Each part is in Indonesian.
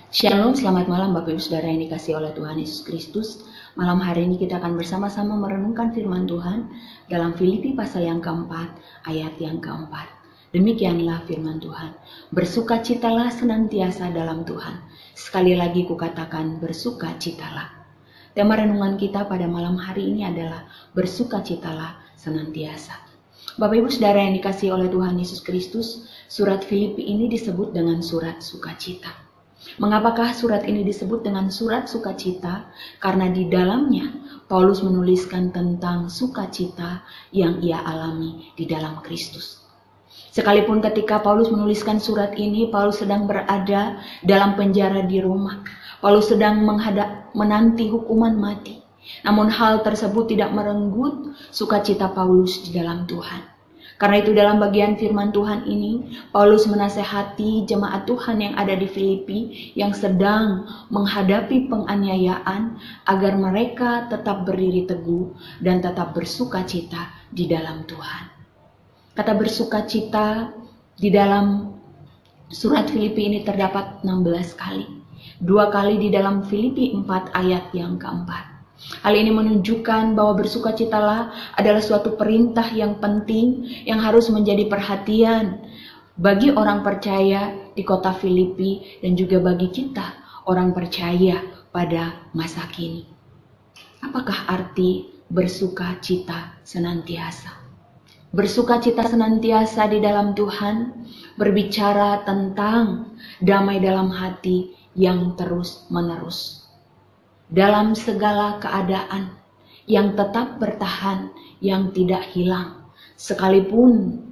Shalom, selamat malam Bapak Ibu Saudara yang dikasihi oleh Tuhan Yesus Kristus. Malam hari ini kita akan bersama-sama merenungkan firman Tuhan dalam Filipi pasal yang keempat, ayat yang keempat. Demikianlah firman Tuhan. Bersukacitalah senantiasa dalam Tuhan. Sekali lagi kukatakan bersukacitalah. Tema renungan kita pada malam hari ini adalah bersukacitalah senantiasa. Bapak Ibu Saudara yang dikasihi oleh Tuhan Yesus Kristus, surat Filipi ini disebut dengan surat sukacita. Mengapakah surat ini disebut dengan surat sukacita? Karena di dalamnya Paulus menuliskan tentang sukacita yang ia alami di dalam Kristus. Sekalipun ketika Paulus menuliskan surat ini, Paulus sedang berada dalam penjara di Roma. Paulus sedang menanti hukuman mati. Namun hal tersebut tidak merenggut sukacita Paulus di dalam Tuhan. Karena itu dalam bagian firman Tuhan ini, Paulus menasehati jemaat Tuhan yang ada di Filipi yang sedang menghadapi penganiayaan agar mereka tetap berdiri teguh dan tetap bersukacita di dalam Tuhan. Kata bersukacita di dalam surat Filipi ini terdapat 16 kali. 2 kali di dalam Filipi 4 ayat yang keempat. Hal ini menunjukkan bahwa bersukacitalah adalah suatu perintah yang penting yang harus menjadi perhatian bagi orang percaya di kota Filipi dan juga bagi kita orang percaya pada masa kini. Apakah arti bersukacita senantiasa? Bersukacita senantiasa di dalam Tuhan berbicara tentang damai dalam hati yang terus-menerus. Dalam segala keadaan yang tetap bertahan, yang tidak hilang, sekalipun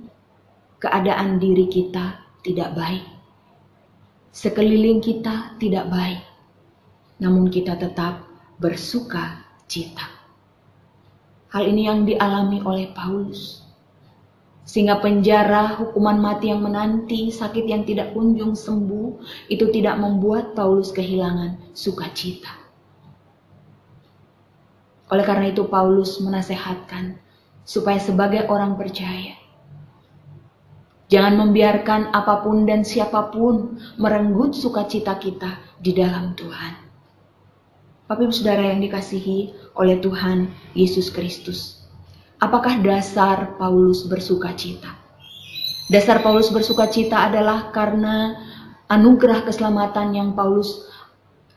keadaan diri kita tidak baik, sekeliling kita tidak baik, namun kita tetap bersuka cita. Hal ini yang dialami oleh Paulus, sehingga penjara, hukuman mati yang menanti, sakit yang tidak kunjung sembuh, itu tidak membuat Paulus kehilangan sukacita. Oleh karena itu Paulus menasehatkan supaya sebagai orang percaya, jangan membiarkan apapun dan siapapun merenggut sukacita kita di dalam Tuhan. Bapak Ibu Saudara yang dikasihi oleh Tuhan Yesus Kristus, apakah dasar Paulus bersukacita? Dasar Paulus bersukacita adalah karena anugerah keselamatan yang Paulus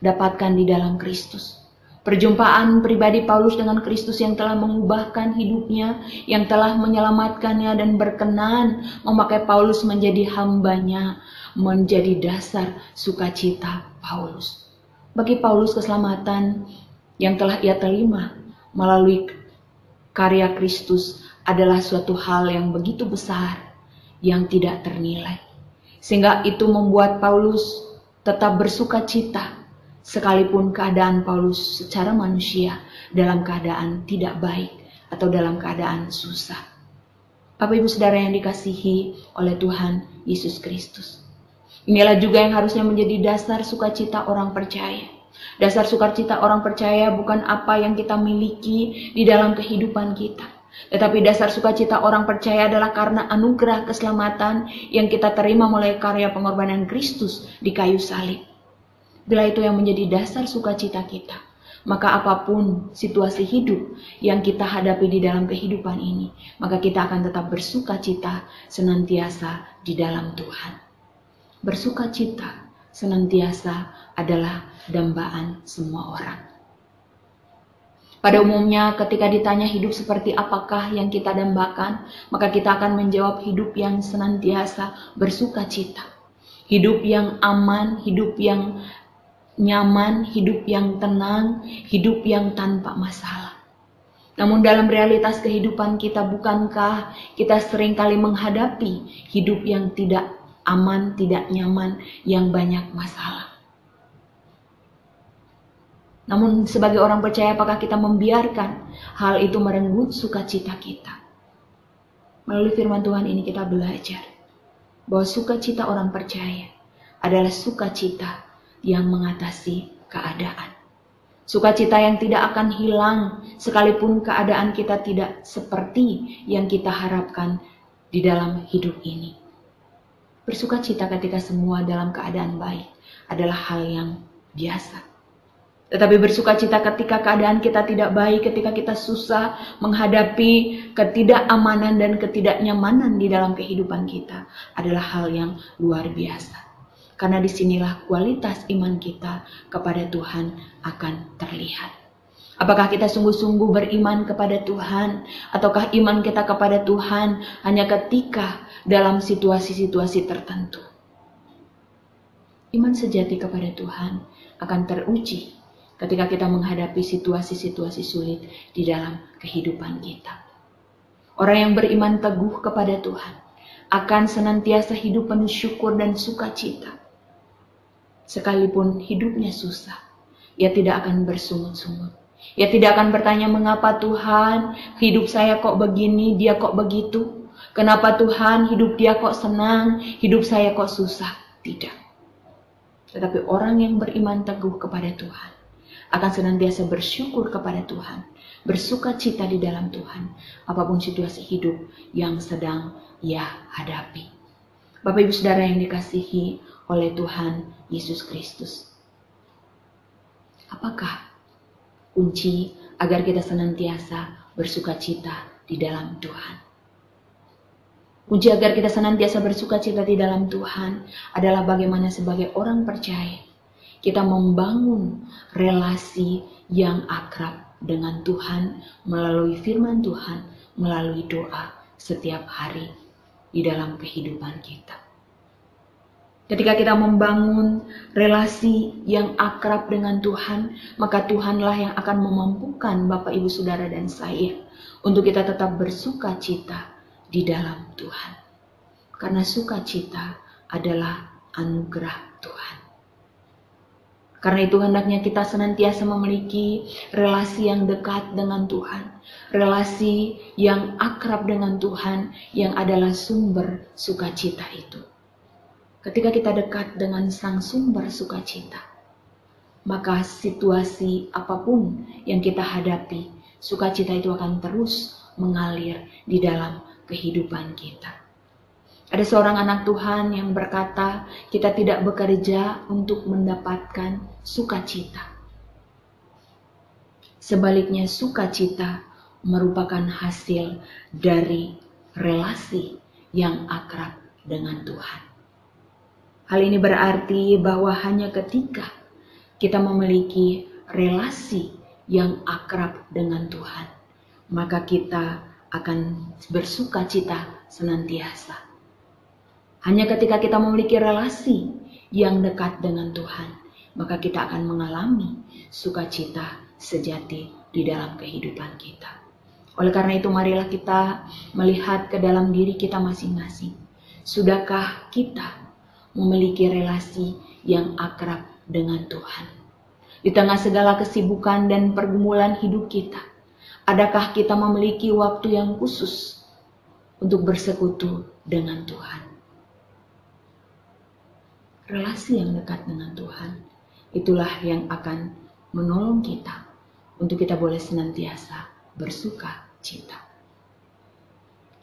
dapatkan di dalam Kristus. Perjumpaan pribadi Paulus dengan Kristus yang telah mengubahkan hidupnya, yang telah menyelamatkannya dan berkenan memakai Paulus menjadi hambanya, menjadi dasar sukacita Paulus. Bagi Paulus, keselamatan yang telah ia terima melalui karya Kristus adalah suatu hal yang begitu besar, yang tidak ternilai. Sehingga itu membuat Paulus tetap bersukacita, sekalipun keadaan Paulus secara manusia dalam keadaan tidak baik atau dalam keadaan susah. Bapak Ibu Saudara yang dikasihi oleh Tuhan Yesus Kristus, inilah juga yang harusnya menjadi dasar sukacita orang percaya. Dasar sukacita orang percaya bukan apa yang kita miliki di dalam kehidupan kita, tetapi dasar sukacita orang percaya adalah karena anugerah keselamatan yang kita terima melalui karya pengorbanan Kristus di kayu salib. Bila itu yang menjadi dasar sukacita kita, maka apapun situasi hidup yang kita hadapi di dalam kehidupan ini, maka kita akan tetap bersukacita senantiasa di dalam Tuhan. Bersukacita senantiasa adalah dambaan semua orang. Pada umumnya ketika ditanya hidup seperti apakah yang kita dambakan, maka kita akan menjawab hidup yang senantiasa bersukacita. Hidup yang aman, hidup yang nyaman, hidup yang tenang, hidup yang tanpa masalah. Namun dalam realitas kehidupan kita, bukankah kita seringkali menghadapi hidup yang tidak aman, tidak nyaman, yang banyak masalah? Namun sebagai orang percaya, apakah kita membiarkan hal itu merenggut sukacita kita? Melalui firman Tuhan ini kita belajar bahwa sukacita orang percaya adalah sukacita yang mengatasi keadaan. Sukacita yang tidak akan hilang sekalipun keadaan kita tidak seperti yang kita harapkan di dalam hidup ini. Bersukacita ketika semua dalam keadaan baik adalah hal yang biasa. Tetapi bersukacita ketika keadaan kita tidak baik, ketika kita susah menghadapi ketidakamanan dan ketidaknyamanan di dalam kehidupan kita adalah hal yang luar biasa. Karena disinilah kualitas iman kita kepada Tuhan akan terlihat. Apakah kita sungguh-sungguh beriman kepada Tuhan, ataukah iman kita kepada Tuhan hanya ketika dalam situasi-situasi tertentu? Iman sejati kepada Tuhan akan teruji ketika kita menghadapi situasi-situasi sulit di dalam kehidupan kita. Orang yang beriman teguh kepada Tuhan akan senantiasa hidup penuh syukur dan sukacita. Sekalipun hidupnya susah, ia tidak akan bersungut-sungut. Ia tidak akan bertanya, mengapa Tuhan hidup saya kok begini, dia kok begitu? Kenapa Tuhan hidup dia kok senang, hidup saya kok susah? Tidak. Tetapi orang yang beriman teguh kepada Tuhan akan senantiasa bersyukur kepada Tuhan, bersukacita di dalam Tuhan, apapun situasi hidup yang sedang ia hadapi. Bapak Ibu Saudara yang dikasihi oleh Tuhan Yesus Kristus, apakah kunci agar kita senantiasa bersukacita di dalam Tuhan? Kunci agar kita senantiasa bersukacita di dalam Tuhan adalah bagaimana sebagai orang percaya kita membangun relasi yang akrab dengan Tuhan melalui firman Tuhan, melalui doa setiap hari di dalam kehidupan kita. Ketika kita membangun relasi yang akrab dengan Tuhan, maka Tuhanlah yang akan memampukan Bapak, Ibu, Saudara, dan saya untuk kita tetap bersukacita di dalam Tuhan. Karena sukacita adalah anugerah Tuhan. Karena itu hendaknya kita senantiasa memiliki relasi yang dekat dengan Tuhan. Relasi yang akrab dengan Tuhan yang adalah sumber sukacita itu. Ketika kita dekat dengan sang sumber sukacita, maka situasi apapun yang kita hadapi, sukacita itu akan terus mengalir di dalam kehidupan kita. Ada seorang anak Tuhan yang berkata, kita tidak bekerja untuk mendapatkan sukacita. Sebaliknya, sukacita merupakan hasil dari relasi yang akrab dengan Tuhan. Hal ini berarti bahwa hanya ketika kita memiliki relasi yang akrab dengan Tuhan, maka kita akan bersukacita senantiasa. Hanya ketika kita memiliki relasi yang dekat dengan Tuhan, maka kita akan mengalami sukacita sejati di dalam kehidupan kita. Oleh karena itu, marilah kita melihat ke dalam diri kita masing-masing. Sudahkah kita memiliki relasi yang akrab dengan Tuhan? Di tengah segala kesibukan dan pergumulan hidup kita, adakah kita memiliki waktu yang khusus untuk bersekutu dengan Tuhan? Relasi yang dekat dengan Tuhan, itulah yang akan menolong kita untuk kita boleh senantiasa bersuka cita.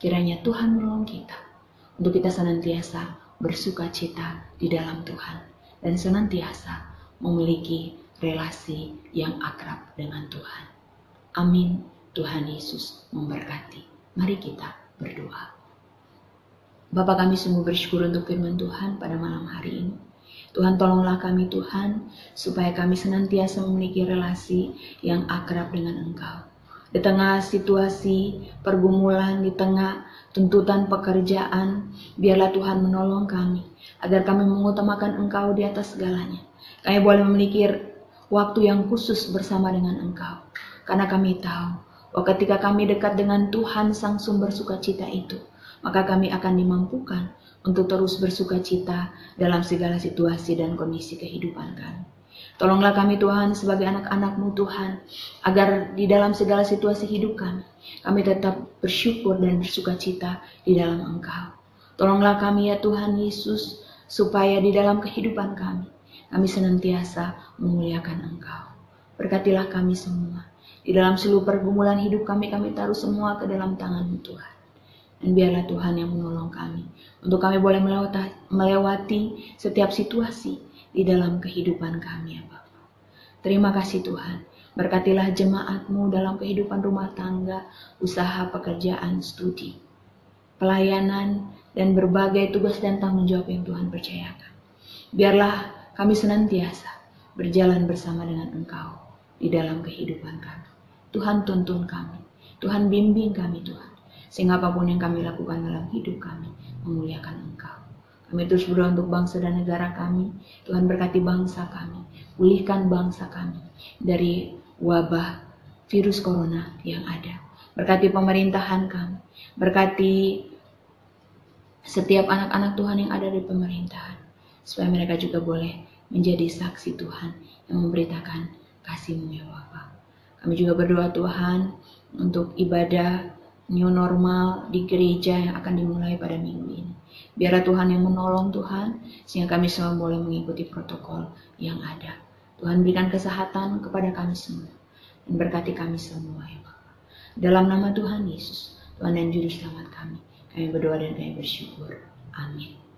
Kiranya Tuhan menolong kita untuk kita senantiasa bersuka cita di dalam Tuhan dan senantiasa memiliki relasi yang akrab dengan Tuhan. Amin. Tuhan Yesus memberkati. Mari kita berdoa. Bapa, kami sungguh bersyukur untuk firman Tuhan pada malam hari ini. Tuhan, tolonglah kami Tuhan, supaya kami senantiasa memiliki relasi yang akrab dengan Engkau. Di tengah situasi pergumulan, di tengah tuntutan pekerjaan, biarlah Tuhan menolong kami, agar kami mengutamakan Engkau di atas segalanya. Kami boleh memiliki waktu yang khusus bersama dengan Engkau, karena kami tahu bahwa ketika kami dekat dengan Tuhan, sang sumber sukacita itu, maka kami akan dimampukan untuk terus bersukacita dalam segala situasi dan kondisi kehidupan kami. Tolonglah kami Tuhan sebagai anak-anak-Mu Tuhan, agar di dalam segala situasi hidup kami tetap bersyukur dan bersukacita di dalam Engkau. Tolonglah kami ya Tuhan Yesus, supaya di dalam kehidupan kami senantiasa memuliakan Engkau. Berkatilah kami semua. Di dalam seluruh pergumulan hidup kami taruh semua ke dalam tangan-Mu Tuhan. Dan biarlah Tuhan yang menolong kami, untuk kami boleh melewati setiap situasi di dalam kehidupan kami ya Bapa. Terima kasih Tuhan. Berkatilah jemaat-Mu dalam kehidupan rumah tangga, usaha, pekerjaan, studi, pelayanan, dan berbagai tugas dan tanggung jawab yang Tuhan percayakan. Biarlah kami senantiasa berjalan bersama dengan Engkau di dalam kehidupan kami. Tuhan tuntun kami, Tuhan bimbing kami Tuhan. Sehingga apapun yang kami lakukan dalam hidup kami, memuliakan Engkau. Kami terus berdoa untuk bangsa dan negara kami. Tuhan berkati bangsa kami, pulihkan bangsa kami dari wabah virus corona yang ada. Berkati pemerintahan kami, berkati setiap anak-anak Tuhan yang ada di pemerintahan, supaya mereka juga boleh menjadi saksi Tuhan yang memberitakan kasih-Mu ya Bapa. Kami juga berdoa Tuhan untuk ibadah new normal di gereja yang akan dimulai pada minggu ini. Biarlah Tuhan yang menolong Tuhan, sehingga kami semua boleh mengikuti protokol yang ada. Tuhan berikan kesehatan kepada kami semua, dan berkati kami semua ya Bapa. Dalam nama Tuhan Yesus, Tuhan dan Juru Selamat kami berdoa dan kami bersyukur. Amin.